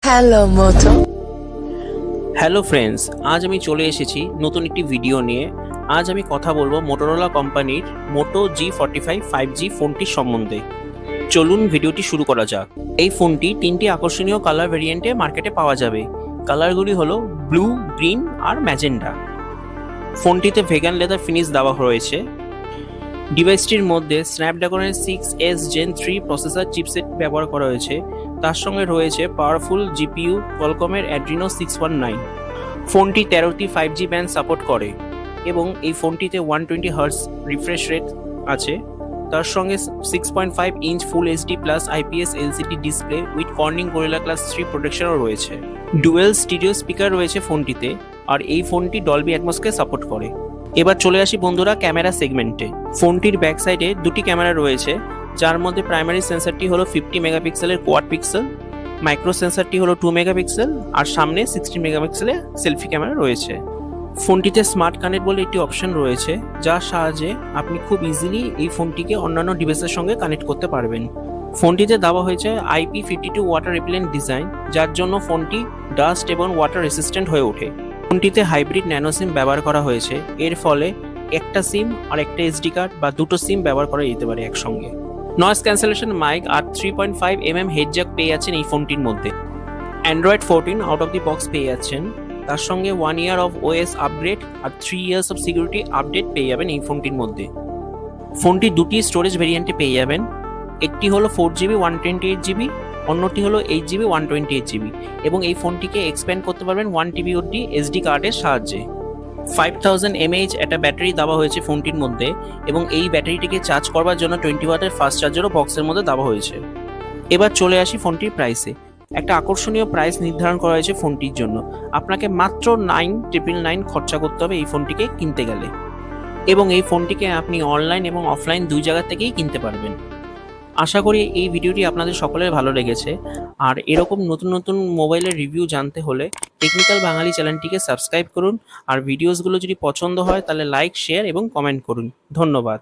Hello মোটো। Hello friends, আজ আমি চলে এসেছি নতুন একটি ভিডিও নিয়ে। আজ আমি কথা বলবো মোটোরোলা কোম্পানির মোটো G45 5G ফোনটির সম্বন্ধে। চলুন ভিডিওটি শুরু করা যাক। এই ফোনটি তিনটি আকর্ষণীয় কালার ভেরিয়েন্টে মার্কেটে পাওয়া যাবে। কালারগুলি হলো ব্লু, গ্রিন আর ম্যাজেন্ডা। ফোনটিতে ভেগান লেদার ফিনিশ দেওয়া রয়েছে। ডিভাইসটির মধ্যে স্ন্যাপড্রাগনের 6S Gen 3 প্রসেসর চিপসেট ব্যবহার করা হয়েছে। তার সঙ্গে রয়েছে পাওয়ারফুল জিপিইউ কোয়ালকমের অ্যাড্রিনো 619। ফোনটি 13টি 5G ব্যান্ড সাপোর্ট করে এবং এই ফোনটিতে 120 হার্টজ রিফ্রেশ রেট আছে। তার সঙ্গে 6.5 inch full HD plus IPS LCD display with Corning gorilla glass 3 প্রোটেকশনও রয়েছে। ডুয়েল স্টিরিও স্পিকার রয়েছে ফোনটিতে, আর এই ফোনটি ডলবি অ্যাটমসকে সাপোর্ট করে। এবার চলে আসি বন্ধুরা ক্যামেরা সেগমেন্টে। ফোনটির ব্যাক সাইডে দুটি ক্যামেরা রয়েছে, যার মধ্যে প্রাইমারি সেন্সরটি হলো 50 মেগাপিক্সেলের কোয়াড পিক্সেল, মাইক্রো সেন্সরটি হলো 2 মেগাপিক্সেল, আর সামনে 16 মেগাপিক্সেলের সেলফি ক্যামেরা রয়েছে। ফোনটিতে স্মার্ট কানেক্ট বলে একটি অপশন রয়েছে, যার সাহায্যে আপনি খুব ইজিলি এই ফোনটিকে অন্যান্য ডিভাইসের সঙ্গে কানেক্ট করতে পারবেন। ফোনটিতে দেওয়া হয়েছে IP52 ওয়াটার রিপেলেন্ট ডিজাইন, যার জন্য ফোনটি ডাস্ট এবং ওয়াটার রেসিস্ট্যান্ট হয়ে ওঠে। ফোনটিতে হাইব্রিড ন্যানো সিম ব্যবহার করা হয়েছে, এর ফলে একটা সিম আর একটা এসডি কার্ড বা দুটো সিম ব্যবহার করা যেতে পারে একসঙ্গে। নয়েজ ক্যান্সেলেশন মাইক আর 3.5mm হেড জ্যাক পেয়ে যাচ্ছেন এই ফোনটির মধ্যে। Android 14 out of the box পেয়ে যাচ্ছেন। তার সঙ্গে 1 ইয়ার অফ ওএস আপগ্রেড আর 3 ইয়ার্স অফ সিকিউরিটি আপডেট পেয়ে যাবেন এই ফোনটির মধ্যে। ফোনটি দুটি স্টোরেজ ভেরিয়েন্টে পেয়ে যাবেন। একটি হলো 4GB 128GB, অন্যটি হলো 8GB 128GB, এবং এই ফোনটিকে এক্সপ্যান্ড করতে পারবেন 1TB অবধি এসডি কার্ডের সাহায্যে। 5000 mAh একটা ব্যাটারি দেওয়া হয়েছে ফোনটির মধ্যে, এবং এই ব্যাটারিটিকে চার্জ করবার জন্য 20 ওয়াটের ফাস্ট চার্জারও বক্সের মধ্যে দেওয়া হয়েছে। এবার চলে আসি ফোনটির প্রাইসে। একটা আকর্ষণীয় প্রাইস নির্ধারণ করা হয়েছে ফোনটির জন্য। আপনাকে মাত্র 9,999 খরচা করতে হবে এই ফোনটিকে কিনতে গেলে, এবং এই ফোনটিকে আপনি অনলাইন এবং অফলাইন দুই জায়গা থেকেই কিনতে পারবেন। আশা করি এই ভিডিওটি আপনাদের সকলের ভালো লেগেছে। আর এরকম নতুন নতুন মোবাইলের রিভিউ জানতে হলে টেকনিক্যাল বাঙালি চ্যানেলটিকে সাবস্ক্রাইব করুন। আর ভিডিওসগুলো যদি পছন্দ হয় তাহলে লাইক, শেয়ার এবং কমেন্ট করুন। ধন্যবাদ।